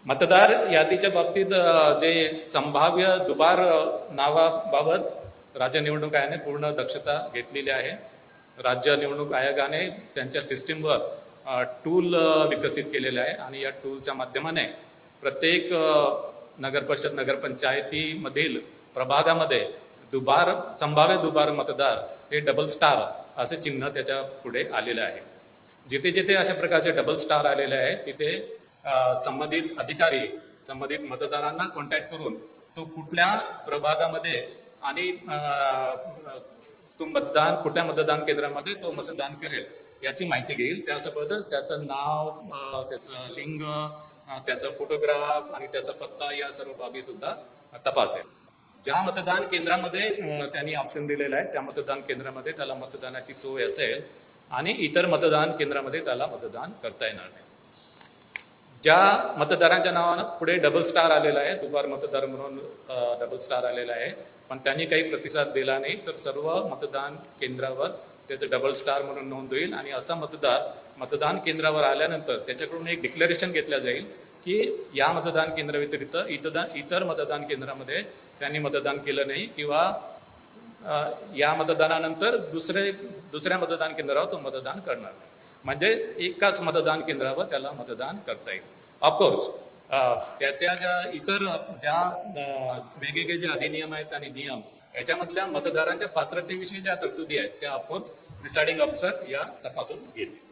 मतदार यादीच्या बाबतीत जे संभाव्य दुबार नावाबाबत राज्य निवडणूक आयोगाने पूर्ण दक्षता घेतलेली आहे. राज्य निवडणूक आयोगाने त्यांच्या सिस्टीमवर टूल विकसित केलेले आहे आणि या टूलच्या माध्यमाने प्रत्येक नगरपरिषद नगरपंचायतीमधील प्रभागामध्ये संभाव्य दुबार मतदार हे डबल स्टार असे चिन्ह त्याच्या पुढे आलेले आहे. जिथे जिथे अशा प्रकारचे डबल स्टार आलेले आहे तिथे संबंधित अधिकारी संबंधित मतदारांना कॉन्टॅक्ट करून तो कुठल्या प्रभागामध्ये आणि तो कुठल्या मतदान केंद्रामध्ये तो मतदान करेल याची माहिती घेईल. त्यासोबतच त्याचं नाव, त्याचं लिंग, त्याचा फोटोग्राफ आणि त्याचा पत्ता या सर्व बाबी सुद्धा तपासेल. ज्या मतदान केंद्रामध्ये त्यांनी ऑप्शन दिलेला आहे त्या मतदान केंद्रामध्ये त्याला मतदानाची सोय असेल आणि इतर मतदान केंद्रामध्ये त्याला मतदान करता येणार नाही. ज्या मतदारांच्या नावानं पुढे डबल स्टार आलेला आहे, दुबार मतदार म्हणून डबल स्टार आलेला आहे, पण त्यांनी काही प्रतिसाद दिला नाही तर सर्व मतदान केंद्रावर त्याचं डबल स्टार म्हणून नोंद होईल आणि असा मतदार मतदान केंद्रावर आल्यानंतर त्याच्याकडून एक डिक्लेरेशन घेतलं जाईल की या मतदान केंद्राव्यतिरिक्त इतर मतदान केंद्रामध्ये त्यांनी मतदान केलं नाही किंवा या मतदानानंतर दुसऱ्या मतदान केंद्रावर तो मतदान करणार नाही. म्हणजे एकाच मतदान केंद्रावर त्याला मतदान करता येईल. ऑफकोर्स त्याच्या ज्या वेगवेगळे जे अधिनियम आहेत आणि नियम याच्यामधल्या मतदारांच्या पात्रतेविषयी ज्या तरतुदी आहेत त्या ऑफकोर्स प्रिसाइडिंग ऑफिसर या तपासून घेतील.